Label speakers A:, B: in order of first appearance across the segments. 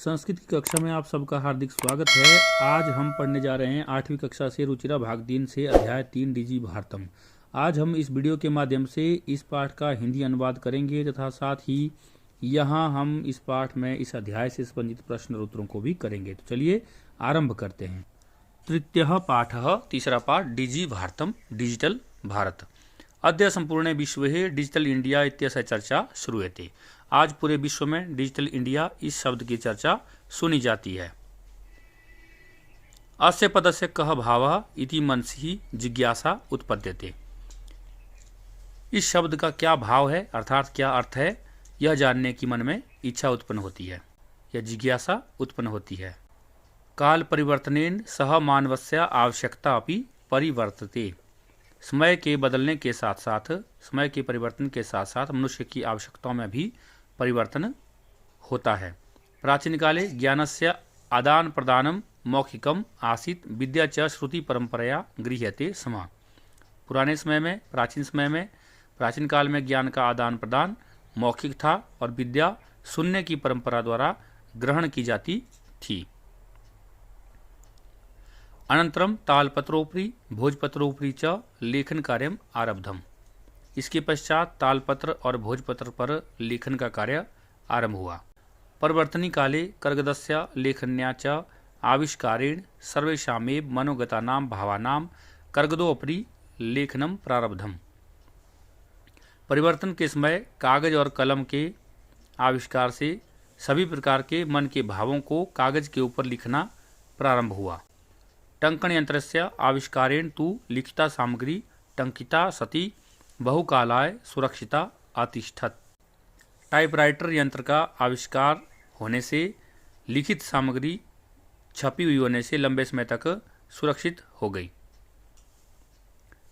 A: संस्कृत की कक्षा में आप सबका हार्दिक स्वागत है। आज हम पढ़ने जा रहे हैं 8वीं कक्षा से रुचिरा भाग 3 से अध्याय 3 डिजी भारतम। आज हम इस वीडियो के माध्यम से इस पाठ का हिंदी अनुवाद करेंगे तथा साथ ही यहाँ हम इस पाठ में इस अध्याय से संबंधित प्रश्न और उत्तरों को भी करेंगे। तो चलिए आरंभ करते हैं। तृतीयः पाठः, तीसरा पाठ, डिजी भारतम, डिजिटल भारत। अद्य संपूर्णे विश्वे डिजिटल इंडिया इत्यस्य चर्चा श्रूयते। आज पूरे विश्व में डिजिटल इंडिया इस शब्द की चर्चा सुनी जाती है। अस्य पदस्य कः भावः इति मनसि जिज्ञासा उत्पद्यते। इस शब्द का क्या भाव है अर्थात क्या अर्थ है, यह जानने की मन में इच्छा उत्पन्न होती है, यह जिज्ञासा उत्पन्न होती है। काल परिवर्तनेन सह मानवस्य आवश्यकता अपि परिवर्तते। समय के बदलने के साथ साथ, समय के परिवर्तन के साथ साथ मनुष्य की आवश्यकताओं में भी परिवर्तन होता है। प्राचीन काले ज्ञानस्य आदान प्रदानम मौखिकम आसीत्, विद्या च श्रुति परंपरया गृह्यते स्म। पुराने समय में, प्राचीन काल में ज्ञान का आदान प्रदान मौखिक था और विद्या सुनने की परंपरा द्वारा ग्रहण की जाती थी। अनंतरम तालपत्रोपरि भोजपत्रोपरि च लेखन कार्यम आरब्धम। इसके पश्चात तालपत्र और भोजपत्र पर लेखन का कार्य आरंभ हुआ। परिवर्तनी काले कर्गदस्य लेखन्या च आविष्कारेण सर्वेषामेव मनोगतानां भावानां कर्गदोपरि लेखनम प्रारब्धम। परिवर्तन के समय कागज और कलम के आविष्कार से सभी प्रकार के मन के भावों को कागज के ऊपर लिखना प्रारंभ हुआ। टंकन यंत्रस्य आविष्कारेण तु लिखिता सामग्री टंकिता सती बहुकालाय सुरक्षिता अतिष्ठत। टाइपराइटर यंत्र का आविष्कार होने से लिखित सामग्री छपी हुई होने से लंबे समय तक सुरक्षित हो गई।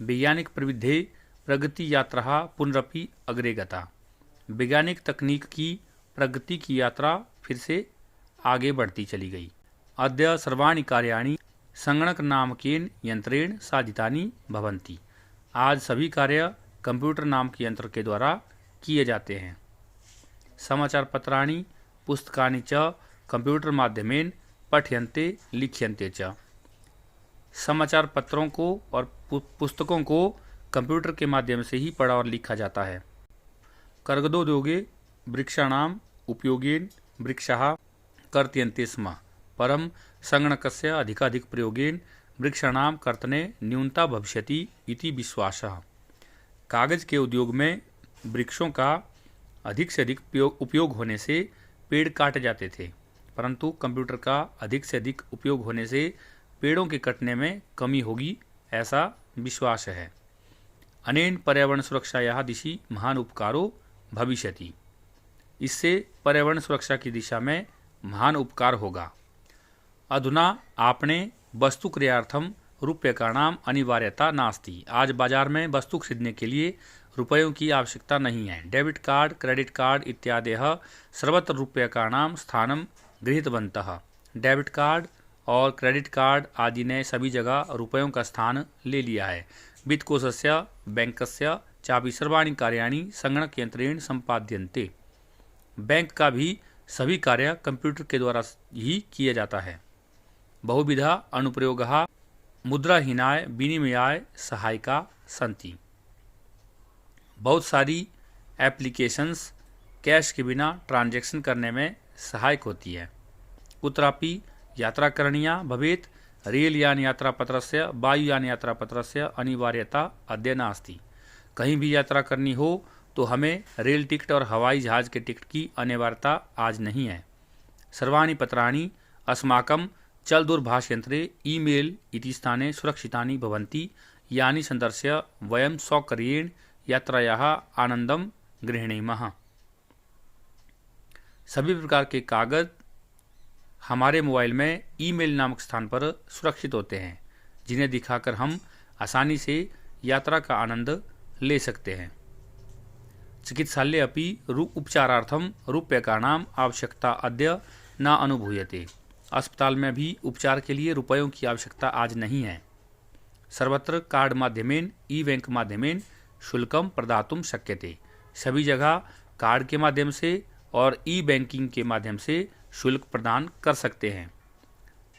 A: वैज्ञानिक प्रविधि प्रगति यात्रा पुनरपि अग्रे गता। वैज्ञानिक तकनीक की प्रगति की यात्रा फिर से आगे बढ़ती चली गई। अद्य सर्वाणि कार्याणि संगणक नामकेन यंत्रेण साधितानि भवन्ति। आज सभी कार्य कंप्यूटर नाम के यंत्र के द्वारा किए जाते हैं। समाचार पत्राणि पुस्तकानि च कंप्यूटर माध्यमेन पठ्यन्ते लिख्यन्ते च। समाचार पत्रों को और पुस्तकों को कंप्यूटर के माध्यम से ही पढ़ा और लिखा जाता है। कर्गदोद्योगे वृक्षाणाम उपयोगेन वृक्षाः कर्तयन्ते स्म, परम संगणकस्य अधिकाधिक प्रयोगेन वृक्षाणाम कर्तने न्यूनता भविष्यति इति विश्वासः। कागज के उद्योग में वृक्षों का अधिक से अधिक उपयोग होने से पेड़ काटे जाते थे, परंतु कंप्यूटर का अधिक से अधिक उपयोग होने से पेड़ों के कटने में कमी होगी, ऐसा विश्वास है। अनेन पर्यावरण सुरक्षायाः दिशि महान उपकारो भविष्यति। इससे पर्यावरण सुरक्षा की दिशा में महान उपकार होगा। अधुना आपने वस्तु क्रयार्थम रूप्यकाणाम अनिवार्यता नास्ति। आज बाजार में वस्तु खरीदने के लिए रुपयों की आवश्यकता नहीं है। डेबिट कार्ड, क्रेडिट कार्ड इत्यादयः सर्वत्र रूप्यकाणाम स्थानम गृहीतवन्तः। डेबिट कार्ड और क्रेडिट कार्ड आदि ने सभी जगह रुपयों का स्थान ले लिया है। वित्तकोशस्य बैंकस्य चापि सर्वाणि कार्याणि संगणक यंत्रेण संपाद्यन्ते। बैंक का भी सभी कार्य कंप्यूटर के द्वारा ही किया जाता है। बहुविधा अनुप्रयोगः मुद्राहीनाय विनिमयाय सहायिका सन्ति। बहुत सारी एप्लीकेशंस कैश के बिना ट्रांजैक्शन करने में सहायक होती है। कुत्रापि यात्रा करणीया भवेत् रेलयान यात्रापत्रस्य वायुयान यात्रापत्रस्य अनिवार्यता अद्य नास्ति। कहीं भी यात्रा करनी हो तो हमें रेल टिकट और हवाई जहाज के टिकट की अनिवार्यता आज नहीं है। सर्वाणि पत्राणि अस्माकं चलदूरभाषयंत्रे ईमेल इति स्थाने सुरक्षितानि भवन्ति, यानि संदर्श्य वयं सौकर्येण यात्रायाः आनंदम गृह्णीमः। सभी प्रकार के कागज हमारे मोबाइल में ईमेल नामक स्थान पर सुरक्षित होते हैं, जिन्हें दिखाकर हम आसानी से यात्रा का आनंद ले सकते हैं। चिकित्सालये अपि उपचारार्थम रूप्यकाणाम आवश्यकता अद्य न अनुभूयते। अस्पताल में भी उपचार के लिए रुपयों की आवश्यकता आज नहीं है। सर्वत्र कार्ड माध्यमेन ई बैंक माध्यमेन शुल्कम प्रदातुम शक्यते। सभी जगह कार्ड के माध्यम से और ई बैंकिंग के माध्यम से शुल्क प्रदान कर सकते हैं।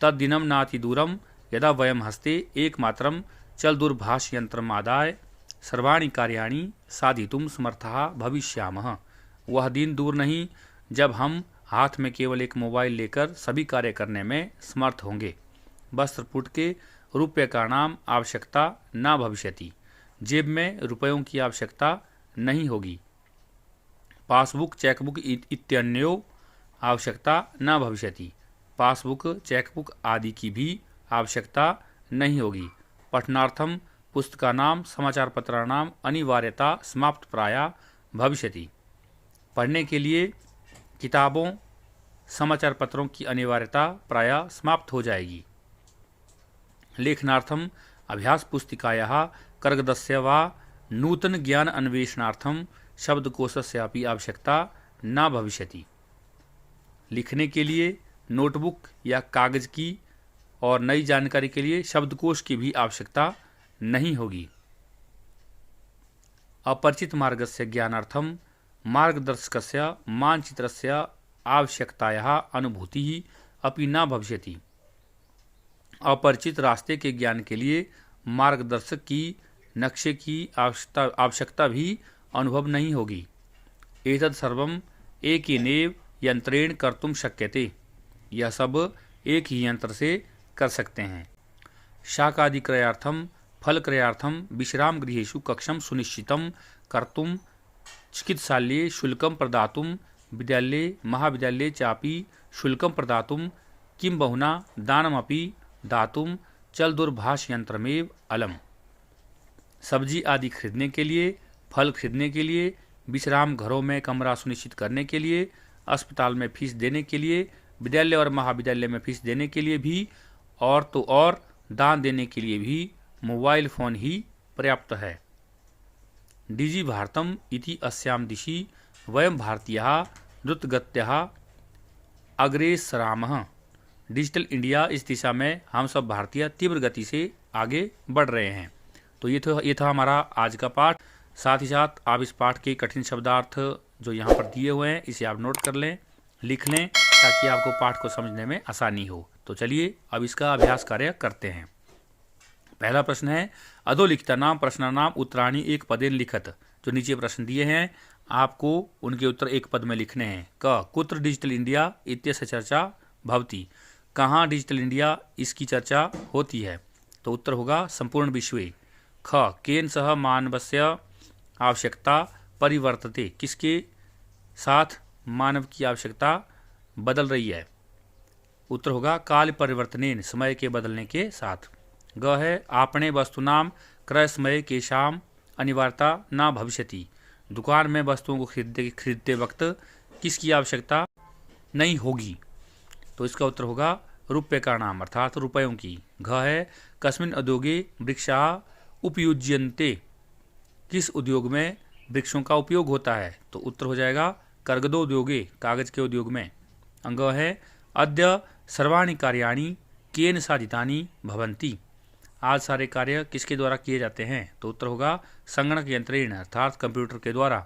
A: तद्दिनं नाति दूरम यदा वयम हस्ते एकमात्रम चल दूरभाष यंत्रम आदाय सर्वाणि कार्याणि साधितुम समर्थाः भविष्यामः। वह दिन दूर नहीं जब हम हाथ में केवल एक मोबाइल लेकर सभी कार्य करने में समर्थ होंगे। वस्त्रपुट के रुपये का नाम आवश्यकता न भविष्यति। जेब में रुपयों की आवश्यकता नहीं होगी। पासबुक चेकबुक इत्यन्यो आवश्यकता न भविष्यति। पासबुक चेकबुक आदि की भी आवश्यकता नहीं होगी। पठनार्थम पुस्तकानाम समाचार पत्राणाम अनिवार्यता समाप्त प्राया भविष्यति। पढ़ने के लिए किताबों समाचार पत्रों की अनिवार्यता प्रायः समाप्त हो जाएगी। लेखनार्थम अभ्यास पुस्तिकायाः कर्गदस्य वा नूतन ज्ञान अन्वेषणार्थम शब्दकोशस्यापि आवश्यकता न भविष्यति। लिखने के लिए नोटबुक या कागज की और नई जानकारी के लिए शब्दकोश की भी आवश्यकता नहीं होगी। अपरिचित मार्गस्य ज्ञानार्थम मार्गदर्शकस्य मानचित्रस्य आवश्यकतायाः अनुभूतिः अपि न भविष्यति। अपरिचित रास्ते के ज्ञान के लिए मार्गदर्शक की नक्शे की आवश्यकता भी अनुभव नहीं होगी। एतद् सर्वम् एकेनैव यंत्रेण कर्तुं शक्यते। यह सब एक ही यंत्र से कर सकते हैं। शाकादि क्रयार्थम फल क्रयार्थम विश्राम गृहेषु कक्षम सुनिश्चितं कर्तुं चिकित्सालये शुल्कं प्रदातुं विद्यालये महाविद्यालये चापि शुल्कं प्रदातुं किं बहुना दानमपि दातुं चल दूरभाष यंत्रमेव अलम। सब्जी आदि खरीदने के लिए, फल खरीदने के लिए, विश्राम घरों में कमरा सुनिश्चित करने के लिए, अस्पताल में फीस देने के लिए, विद्यालय और महाविद्यालय में फीस देने के लिए भी और तो और दान देने के लिए भी मोबाइल फोन ही पर्याप्त है। डिजी भारतम इति अस्याम दिशि वयम भारतीयाः द्रुतगत्याः अग्रे सरामः। डिजिटल इंडिया इस दिशा में हम सब भारतीय तीव्र गति से आगे बढ़ रहे हैं। तो ये था हमारा आज का पाठ। साथ ही साथ आप इस पाठ के कठिन शब्दार्थ जो यहाँ पर दिए हुए हैं इसे आप नोट कर लें, लिख लें, ताकि आपको पाठ को समझने में आसानी हो। तो चलिए अब इसका अभ्यास कार्य करते हैं। पहला प्रश्न है अधोलिखितानां प्रश्नानां उत्तराणि एक पदेन लिखत। जो नीचे प्रश्न दिए हैं आपको उनके उत्तर एक पद में लिखने हैं। क कुत्र डिजिटल इंडिया इत्यस्य चर्चा भवति। कहाँ डिजिटल इंडिया इसकी चर्चा होती है? तो उत्तर होगा संपूर्ण विश्वे। ख केन सह मानवस्य आवश्यकता परिवर्तते। किसके साथ मानव की आवश्यकता बदल रही है? उत्तर होगा काल परिवर्तनेन, समय के बदलने के साथ। ग है आपणे वस्तुनाम क्रय समय केशाम अनिवार्यता न भविष्यति। दुकान में वस्तुओं को खरीदते वक्त किसकी आवश्यकता नहीं होगी? तो इसका उत्तर होगा रुपये का नाम अर्थात रुपयों की। घ है कस्मिन् उद्योगे वृक्षाः उपयुज्यन्ते। किस उद्योग में वृक्षों का उपयोग होता है? तो उत्तर हो जाएगा कर्गदो उद्योगे, कागज के उद्योग में। अंग है अद्य सर्वाणि कार्याणि केन साधितानि भवन्ति। आज सारे कार्य किसके द्वारा किए जाते हैं? तो उत्तर होगा संगणक यंत्रेण अर्थात कंप्यूटर के द्वारा।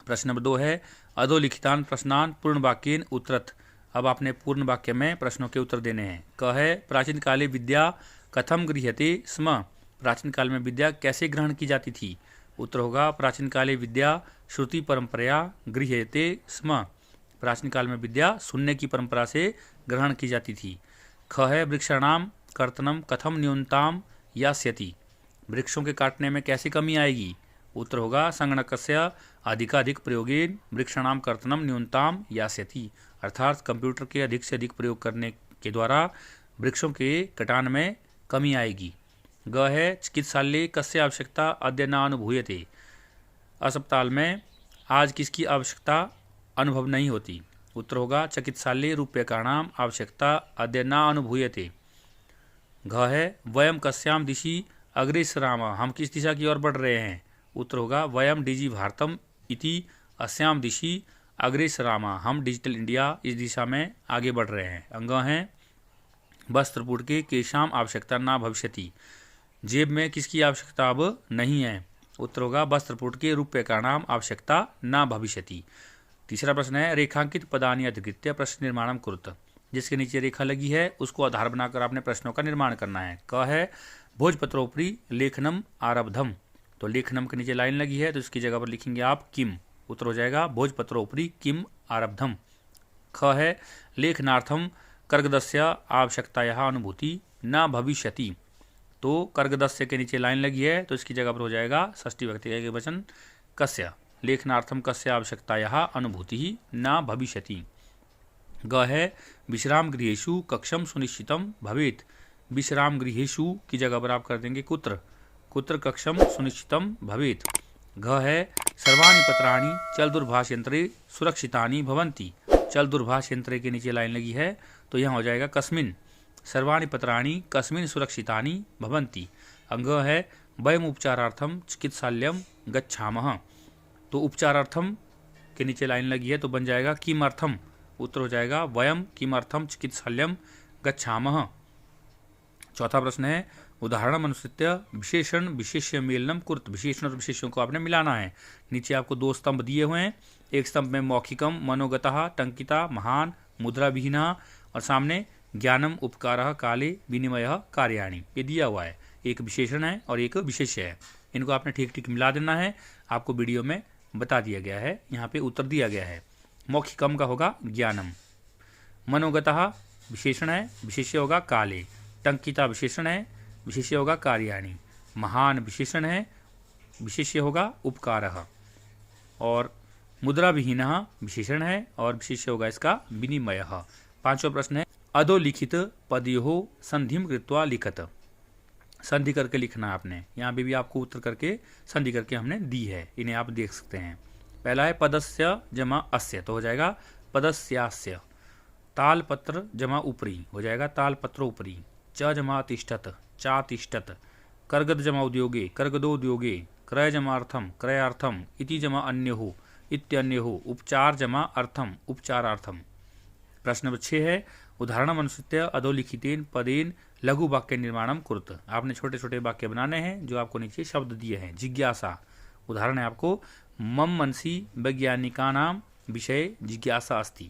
A: प्रश्न नंबर 2 है अधोलिखितान प्रश्नान पूर्ण वाक्येन उत्तरत। अब आपने पूर्ण वाक्य में प्रश्नों के उत्तर देने हैं। क है प्राचीन काले विद्या कथम गृह्यते स्म। प्राचीन काल में विद्या कैसे ग्रहण की जाती थी? उत्तर होगा प्राचीन काले विद्या श्रुति परंपराया गृह्यते स्म। प्राचीन काल में विद्या सुनने की परंपरा से ग्रहण की जाती थी। ख है वृक्षाणाम कर्तनम कथम न्यूनताम यास्यति। वृक्षों के काटने में कैसे कमी आएगी? उत्तर होगा संगणकस्य अधिकाधिक प्रयोगेन वृक्षाणाम कर्तनम न्यूनताम यास्यति। अर्थात कंप्यूटर के अधिक से अधिक प्रयोग करने के द्वारा वृक्षों के कटान में कमी आएगी। ग है चिकित्सालय कस्य आवश्यकता अद्य न अनुभूयते। अस्पताल में आज किसकी आवश्यकता अनुभव नहीं होती? उत्तर होगा चिकित्सालय रूप्यकाणाम आवश्यकता अद्य न अनुभूयते। घ है वयम कस्याम दिशि अग्रे सरामः। हम किस दिशा की ओर बढ़ रहे हैं? उत्तर होगा वयम डिजी भारतम इति अस्याम दिशि अग्रे सरामः। हम डिजिटल इंडिया इस दिशा में आगे बढ़ रहे हैं। अंग हैं वस्त्रपुट के केशाम आवश्यकता न भविष्यति। जेब में किसकी आवश्यकता अब नहीं है? उत्तर होगा वस्त्रपुट के रुपये का नाम आवश्यकता न भविष्यति। तीसरा प्रश्न है रेखांकित पदानि अधिकृत्य प्रश्न निर्माणम कुरुत। जिसके नीचे रेखा लगी है उसको आधार बनाकर आपने प्रश्नों का निर्माण करना है। क है भोजपत्रोपरि लेखनम आरब्धम, तो लेखनम के नीचे लाइन लगी है तो इसकी जगह पर लिखेंगे आप किम, उत्तर हो जाएगा भोजपत्रोपरि किम आरब्धम। ख है लेखनार्थम कर्गदस्य आवश्यकतायाः अनुभूति न भविष्यति, तो कर्गदस्य के नीचे लाइन लगी है तो इसकी जगह पर हो जाएगा षष्ठी व्यक्ति का एकवचन कस्य, लेखनार्थम कस्य आवश्यकतायाः अनुभूतिः न भविष्यति। ग है विश्राम गृहेषु कक्षम सुनिश्चितम भवेत्, विश्राम गृहेषु की जगह पर आप कर देंगे कुत्र, कुत्र कक्षम सुनिश्चितम भवेत्। घ है सर्वाणि पत्राणि चल दूरभाष यंत्रे सुरक्षितानि भवन्ति, चल दूरभाष यंत्रे के नीचे लाइन लगी है तो यहाँ हो जाएगा कस्मिन्, सर्वाणि पत्राणि कस्मिन् सुरक्षितानि भवन्ति। अंग है वयम उपचारार्थम चिकित्सालयम गच्छामः, तो उपचारार्थम के नीचे लाइन लगी है तो बन जाएगा किमर्थम, उत्तर हो जाएगा वयम किमर्थम चिकित्सालयम गच्छामः। चौथा प्रश्न है उदाहरण अनुसृत्य विशेषण विशेष्य मेलनम कुरुत, विशेषण और विशेष्यों को आपने मिलाना है। नीचे आपको दो स्तंभ दिए हुए हैं, एक स्तंभ में मौखिकम मनोगतः टंकिता महान मुद्रा विहीना और सामने ज्ञानम उपकारः काले विनिमयः कार्याणि, ये दिया हुआ है। एक विशेषण है और एक विशेष्य है, इनको आपने ठीक ठीक मिला देना है। आपको वीडियो में बता दिया गया है, यहाँ पे उत्तर दिया गया है। मौखिकम का होगा ज्ञानम, मनोगतः विशेषण है, विशेष्य होगा काले, टंकिता विशेषण है, विशेष्य होगा कार्याणि, महान विशेषण है, विशेष्य होगा उपकारः, और मुद्रा विहीनः विशेषण है और विशेष्य होगा इसका विनिमयः। पांचवा प्रश्न है अधोलिखित पदयोः संधिम कृत्वा लिखत, संधि करके लिखना आपने, यहाँ पे भी आपको उत्तर करके संधि करके हमने दी है, इन्हें आप देख सकते हैं। पहला है पदस्य जमा अस्य, तो हो जाएगा पदस्यास्य। तालपत्र जमा उपरी हो जाएगा तालपत्र उपरी। च जमा तिष्ठत चा तिष्ठत। कर्गद जमा उद्योगे कर्गदो उद्योगे। क्रय जमा अर्थम क्रयार्थम। इति जमा अन्योः इत्यन्योः। उपचार जमा अर्थम उपचारार्थम। प्रश्न नंबर 6 है उदाहरणम अनुसृत्य अधोलिखितेन पदेन लघु वाक्य निर्माणम कुरुत। आपने छोटे छोटे वाक्य बनाने हैं जो आपको नीचे शब्द दिए हैं। जिज्ञासा उदाहरण है आपको मम मनसि वैज्ञानिकानां विषये जिज्ञासा अस्ति।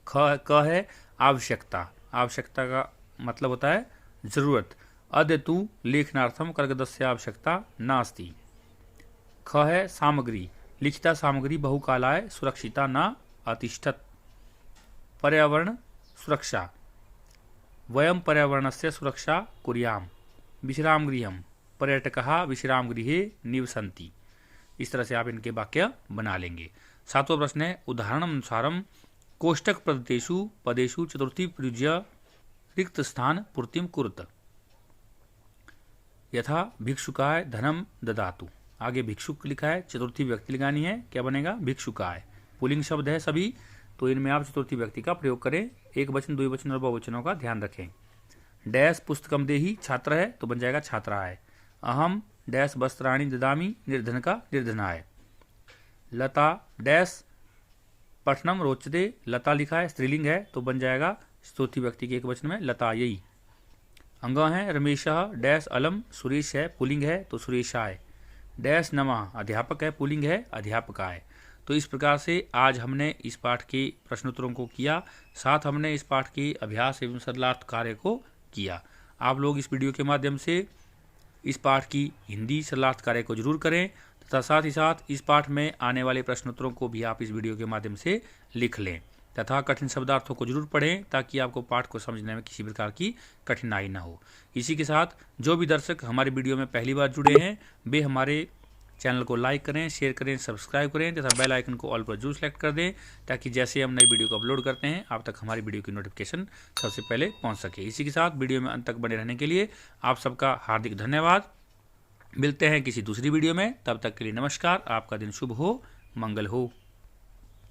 A: क है आवश्यकता, आवश्यकता का मतलब होता है जरूरत। अद्य तु लेखनार्थम कर्गदस्य आवश्यकता नास्ति। ख है सामग्री, लिखिता सामग्री बहुकालाय सुरक्षिता न अतिष्ठत। पर्यावरण सुरक्षा, वयम पर्यावरणस्य सुरक्षा कुर्याम। विश्रामगृहम, पर्यटकः विश्रामगृहे निवसन्ति। इस तरह से आप इनके वाक्य बना लेंगे। सातवां प्रश्न है उदाहरणानुसारम कोष्टक प्रदत्तेषु पदेषु चतुर्थी प्रयुज्य रिक्त स्थान पूर्तिम कुरुत। यथा भिक्षुकाय धनम ददातु, आगे भिक्षुक लिखा है, चतुर्थी व्यक्ति लगानी है, क्या बनेगा भिक्षुकाय। पुल्लिंग शब्द है सभी, तो इनमें आप चतुर्थी व्यक्ति का प्रयोग करें। एक वचन द्विवचन और बहुवचनों का ध्यान रखें। डैश पुस्तकम देही छात्र है तो बन जाएगा छात्राय। अहम डैश वस्त्राणि ददामि निर्धन का निर्धनाय। लता डैश पठनम रोचते, लता लिखा है स्त्रीलिंग है तो बन जाएगा चतुर्थी व्यक्ति के एक वचन में लतायै। अंग है रमेशः डैश अलम, सुरेश है पुल्लिंग है तो सुरेशाय। डैश नमः अध्यापक है पुल्लिंग है अध्यापकाय। तो इस प्रकार से आज हमने इस पाठ के प्रश्नोत्तरों को किया, साथ हमने इस पाठ के अभ्यास एवं सरलार्थ कार्य को किया। आप लोग इस वीडियो के माध्यम से इस पाठ की हिंदी सरलार्थ कार्य को जरूर करें तथा साथ ही साथ इस पाठ में आने वाले प्रश्नोत्तरों को भी आप इस वीडियो के माध्यम से लिख लें तथा कठिन शब्दार्थों को जरूर पढ़ें ताकि आपको पाठ को समझने में किसी प्रकार की कठिनाई न हो। इसी के साथ जो भी दर्शक हमारे वीडियो में पहली बार जुड़े हैं वे हमारे चैनल को लाइक करें, शेयर करें, सब्सक्राइब करें तथा बेल आइकन को ऑल पर जरूर सेलेक्ट कर दें ताकि जैसे हम नई वीडियो को अपलोड करते हैं आप तक हमारी वीडियो की नोटिफिकेशन सबसे पहले पहुंच सके। इसी के साथ वीडियो में अंत तक बने रहने के लिए आप सबका हार्दिक धन्यवाद। मिलते हैं किसी दूसरी वीडियो में, तब तक के लिए नमस्कार। आपका दिन शुभ हो, मंगल हो।